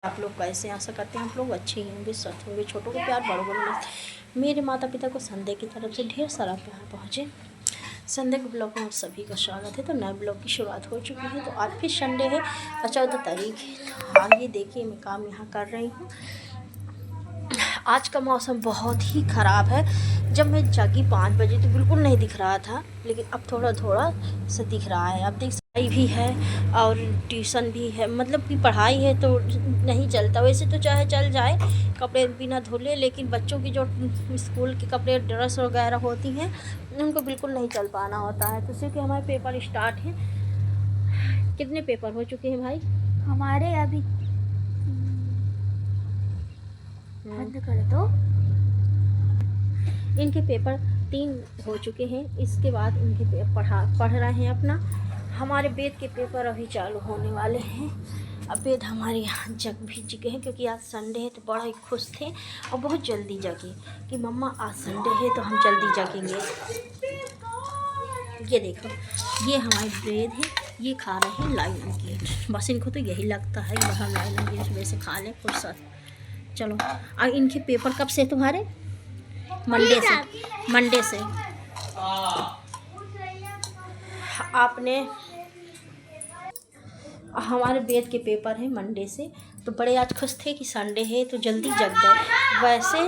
आप लोग कैसे आशा करते हैं आप लोग अच्छे ही होंगे, स्वस्थ होंगे। छोटों को प्यार, बड़ों को नमस्ते। मेरे माता पिता को संडे की तरफ से ढेर सारा प्यार पहुँचे। संडे के ब्लॉग में आप सभी का स्वागत है। तो नए ब्लॉग की शुरुआत हो चुकी है। तो आज फिर संडे है और 14 तारीख है। आइए देखिए मैं काम यहाँ कर रही हूँ। आज का मौसम बहुत ही ख़राब है। जब मैं जागी 5 बजे तो बिल्कुल नहीं दिख रहा था, लेकिन अब थोड़ा थोड़ा सा दिख रहा है। अब देख पढ़ाई भी है और ट्यूशन भी है, मतलब कि पढ़ाई है तो नहीं चलता। वैसे तो चाहे चल जाए कपड़े बिना धुले, लेकिन बच्चों की जो स्कूल के कपड़े ड्रेस वगैरह होती हैं उनको बिल्कुल नहीं चल पाना होता है। तो क्योंकि हमारे पेपर स्टार्ट हैं। कितने पेपर हो चुके हैं भाई हमारे? अभी बंद कर दो। इनके पेपर 3 हो चुके हैं। इसके बाद इनके पढ़ रहे हैं अपना। हमारे वेद के पेपर अभी चालू होने वाले हैं। अब वेद हमारे यहाँ जग भी चुके हैं, क्योंकि आज संडे है तो बड़ा ही खुश थे और बहुत जल्दी जगे कि मम्मा आज संडे है तो हम जल्दी जगेंगे। ये देखो, ये हमारे वेद है, ये खा रहे हैं लाइन गेट। बस इनको तो यही लगता है कि हम लाइन गेट सुबह से खा लें फुर्सत। चलो, और इनके पेपर कब से तुम्हारे? मंडे से आपने, हमारे वेद के पेपर हैं मंडे से, तो बड़े आज खुश थे कि संडे है तो जल्दी जग गए। वैसे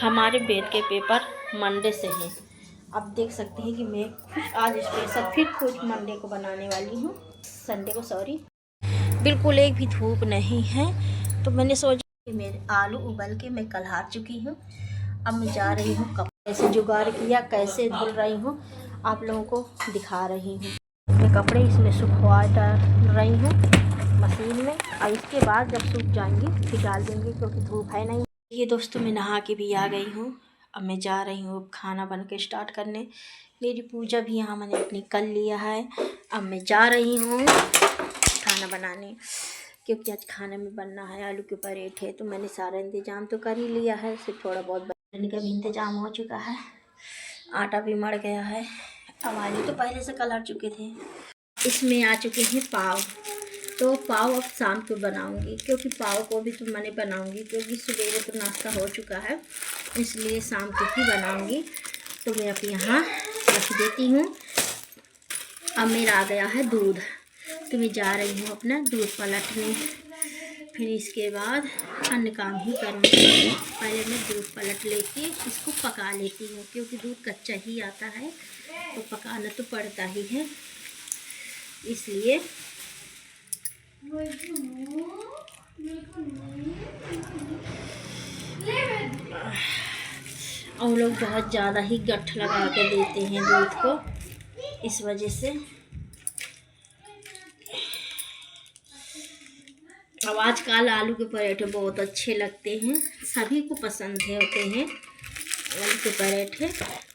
हमारे वेद के पेपर मंडे से हैं। अब देख सकते हैं कि मैं आज स्पेशल फिर कुछ मंडे को बनाने वाली हूँ, संडे को सॉरी। बिल्कुल एक भी धूप नहीं है, तो मैंने सोचा कि मेरे आलू उबल के मैं कलहा चुकी हूँ। अब मैं जा रही हूँ कपड़े कैसे जुगाड़ किया, कैसे धुल रही हूँ, आप लोगों को दिखा रही हूँ। मैं कपड़े इसमें सुखवा डाल रही हूँ मशीन में, और इसके बाद जब सूख जाएंगे फिर डाल देंगे, क्योंकि धूप है नहीं। ये दोस्तों मैं नहा के भी आ गई हूँ। अब मैं जा रही हूँ खाना बन के स्टार्ट करने। मेरी पूजा भी यहाँ मैंने अपनी कर लिया है। अब मैं जा रही हूँ खाना बनाने, क्योंकि आज खाने में बनना है आलू के पराठे। तो मैंने सारा इंतज़ाम तो कर ही लिया है, सिर्फ थोड़ा बहुत बनाने का भी इंतज़ाम हो चुका है। आटा भी मड़ गया है। अब आलू तो पहले से कलर चुके थे। इसमें आ चुके हैं पाव, तो पाव अब शाम को बनाऊंगी, क्योंकि पाव को भी तो मैंने बनाऊंगी, क्योंकि सुबह तो नाश्ता हो चुका है, इसलिए शाम को ही बनाऊंगी। तो मैं अब यहाँ रख देती हूँ। अब मेरा आ गया है दूध, तो मैं जा रही हूँ अपना दूध पलटने। फिर इसके बाद अन्य काम ही करूँगी। पहले मैं दूध पलट लेके इसको पका लेती हूँ, क्योंकि दूध कच्चा ही आता है तो पकाना तो पड़ता ही है, इसलिए। और लोग बहुत ज़्यादा ही गट्ठ लगा के देते हैं दूध को, इस वजह से। अब आजकल आलू के पराठे बहुत अच्छे लगते हैं, सभी को पसंद है होते हैं आलू के पराठे।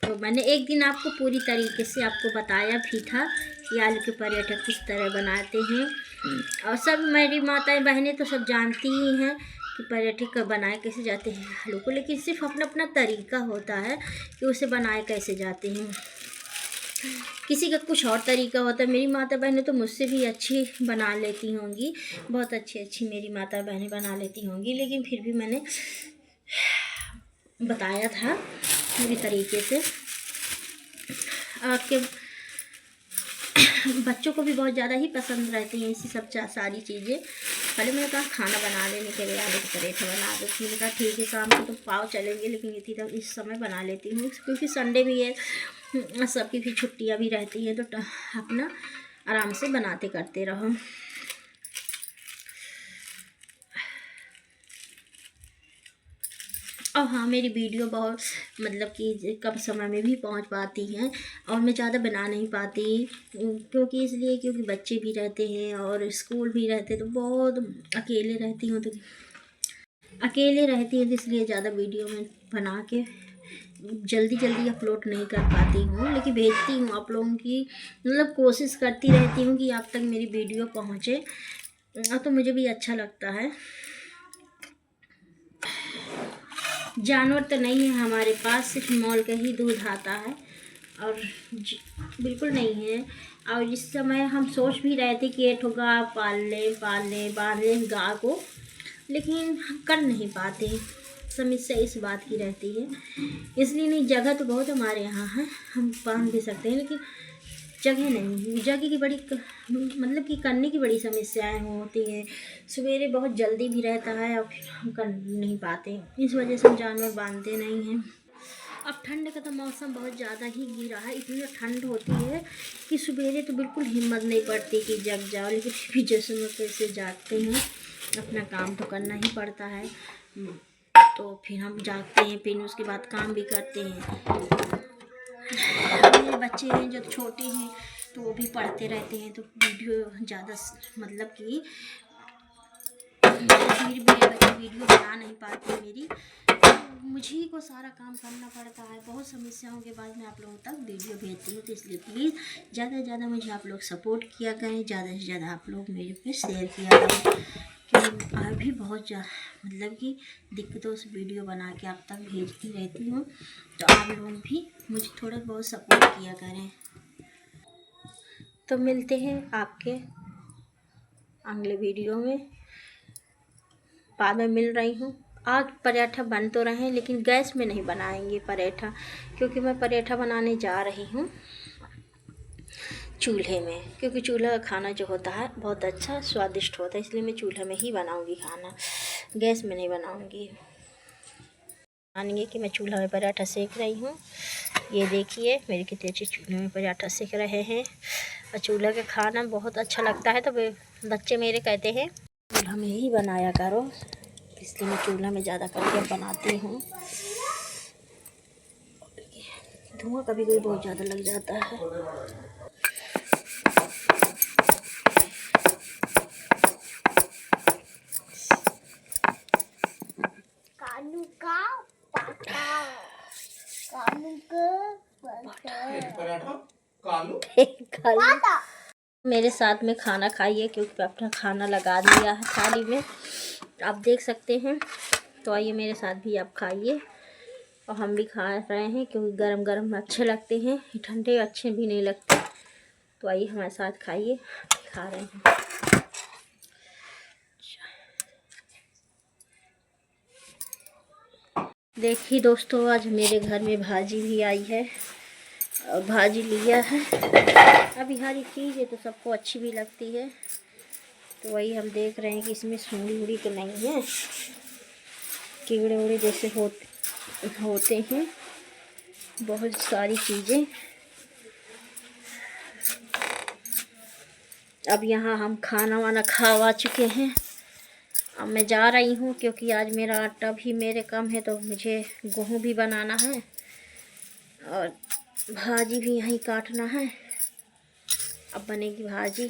तो मैंने एक दिन आपको पूरी तरीके से आपको बताया भी था कि आलू के पराठे किस तरह बनाते हैं, और सब मेरी माताएं बहनें तो सब जानती ही हैं कि पराठे कब बनाए कैसे जाते हैं आलू को, लेकिन सिर्फ अपना अपना तरीका होता है कि उसे बनाए कैसे जाते हैं। किसी का कुछ और तरीका होता है। मेरी माता बहनें तो मुझसे भी अच्छी बना लेती होंगी, बहुत अच्छी मेरी माता बहनें बना लेती होंगी, लेकिन फिर भी मैंने बताया था पूरी तरीके से। आपके बच्चों को भी बहुत ज़्यादा ही पसंद रहती हैं ऐसी सब सारी चीज़ें। पहले मैंने कहा खाना बना लेने के लिए आलू के पराठे बना दो, मैंने कहा ठीक है शाम को तो पाव चलेंगे, लेकिन इतनी तक इस समय बना लेती हूँ, क्योंकि संडे भी है, सबकी भी छुट्टियाँ भी रहती हैं, तो अपना आराम से बनाते करते रहो। और हाँ, मेरी वीडियो बहुत मतलब कि कम समय में भी पहुंच पाती हैं, और मैं ज़्यादा बना नहीं पाती, क्योंकि इसलिए क्योंकि बच्चे भी रहते हैं और स्कूल भी रहते, तो बहुत अकेले रहती हूँ, तो इसलिए ज़्यादा वीडियो में बना के जल्दी अपलोड नहीं कर पाती हूँ, लेकिन भेजती हूँ आप लोगों की, मतलब कोशिश करती रहती हूँ कि आप तक मेरी वीडियो पहुँचे, तो मुझे भी अच्छा लगता है। जानवर तो नहीं है हमारे पास, सिर्फ मॉल का ही दूध आता है, और बिल्कुल नहीं है और इस समय हम सोच भी रहे थे कि ये ठो गाय पाल ले गाय को, लेकिन हम कर नहीं पाते। समस्या इस बात की रहती है, इसलिए नहीं, जगह तो बहुत हमारे यहाँ है, हम बांध भी सकते हैं, लेकिन जगह नहीं, जगह की बड़ी मतलब कि करने की बड़ी समस्याएं होती हैं। सवेरे बहुत जल्दी भी रहता है और फिर हम कर नहीं पाते, इस वजह से हम जानवर बांधते नहीं हैं। अब ठंड का तो मौसम बहुत ज़्यादा ही गिरा है, इतनी ठंड होती है कि सवेरे तो बिल्कुल हिम्मत नहीं पड़ती कि जग जाओ, लेकिन फिर जैसे में कैसे जागते हैं, अपना काम तो करना ही पड़ता है। तो फिर हम जागते हैं, फिर उसके बाद काम भी करते हैं। मेरे बच्चे हैं जो छोटे हैं तो वो भी पढ़ते रहते हैं, तो वीडियो ज़्यादा मतलब कि मेरे बच्चे वीडियो बना नहीं पाते मेरी, तो मुझे को सारा काम करना पड़ता है। बहुत समस्याओं के बाद मैं आप लोगों तक वीडियो भेजती हूँ, तो इसलिए प्लीज़ ज़्यादा से ज़्यादा मुझे आप लोग सपोर्ट किया करें, ज़्यादा से ज़्यादा आप लोग मेरे पे शेयर किया करें, क्योंकि आज भी बहुत मतलब कि दिक्कतों से वीडियो बना के आप तक भेजती रहती हूँ, तो आप लोग भी मुझे थोड़ा बहुत सपोर्ट किया करें। तो मिलते हैं आपके अगले वीडियो में, बाद में मिल रही हूँ। आज पराठा बन तो रहे हैं, लेकिन गैस में नहीं बनाएंगे पराठा, क्योंकि मैं पराठा बनाने जा रही हूँ चूल्हे में, क्योंकि चूल्हा का खाना जो होता है बहुत अच्छा स्वादिष्ट होता है, इसलिए मैं चूल्हे में ही बनाऊंगी खाना, गैस में नहीं बनाऊंगी। मानिए कि मैं चूल्हा में पराठा सेक रही हूँ, ये देखिए मेरे कितने अच्छे चूल्हे में पराठा सेक रहे हैं, और चूल्हा का खाना बहुत अच्छा लगता है। तो बच्चे मेरे कहते हैं चूल्हा में ही बनाया करो, इसलिए मैं चूल्हा में ज़्यादा करके बनाती हूँ। धुआं कभी कभी बहुत ज़्यादा लग जाता है। मेरे साथ में खाना खाइए, क्योंकि अपना खाना लगा दिया है थाली में, आप देख सकते हैं। तो आइए मेरे साथ भी आप खाइए, और हम भी खा रहे हैं, क्योंकि गरम गरम अच्छे लगते हैं, ठंडे अच्छे भी नहीं लगते। तो आइए हमारे साथ खाइए, खा रहे हैं। देखिए दोस्तों, आज मेरे घर में भाजी भी आई है, और भाजी लिया है। अभी हरी चीज़ है तो सबको अच्छी भी लगती है, तो वही हम देख रहे हैं कि इसमें सूंडी उड़ी तो नहीं है, कीड़े उड़े जैसे होते हैं बहुत सारी चीज़ें। अब यहाँ हम खाना वाना खावा चुके हैं, अब मैं जा रही हूँ, क्योंकि आज मेरा आटा भी मेरे कम है, तो मुझे गेहूँ भी बनाना है और भाजी भी यहीं काटना है। अब बनेगी भाजी।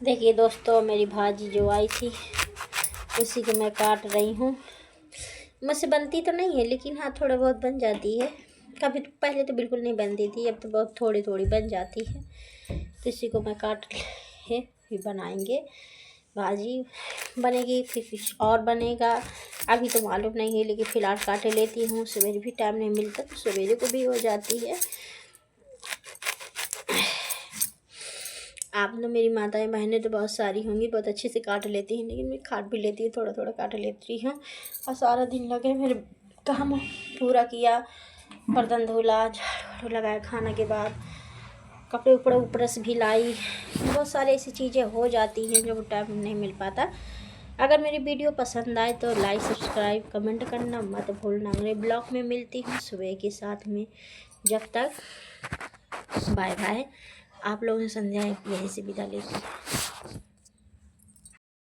देखिए दोस्तों, मेरी भाजी जो आई थी उसी को मैं काट रही हूँ। मुझसे बनती तो नहीं है, लेकिन हाँ थोड़ा बहुत बन जाती है। कभी तो पहले तो बिल्कुल नहीं बनती थी, अब तो बहुत थोड़ी थोड़ी बन जाती है। तो इसी को मैं काट के फिर बनाएंगे, भाजी बनेगी, फिर कुछ और बनेगा। अभी तो मालूम नहीं है, लेकिन फ़िलहाल काटे लेती हूँ। सवेरे भी टाइम नहीं मिलता, तो सवेरे को भी हो जाती है। आप लोग मेरी माताएं बहनें तो बहुत सारी होंगी, बहुत अच्छे से काट लेती हैं, लेकिन मैं काट भी लेती हूँ, थोड़ा थोड़ा काट लेती हूँ। और सारा दिन लगे मेरे काम पूरा किया, बर्तन धोला, झाड़ू लगाया, खाना के बाद कपड़े ऊपर से भी लाई, बहुत सारे ऐसी चीज़ें हो जाती हैं जो टाइम नहीं मिल पाता। अगर मेरी वीडियो पसंद आए तो लाइक सब्सक्राइब कमेंट करना मत भूलना। मेरे ब्लॉग में मिलती हूँ सुबह के साथ में, जब तक बाय बाय। आप लोगों ने संध्या यहीं से विदा लेती।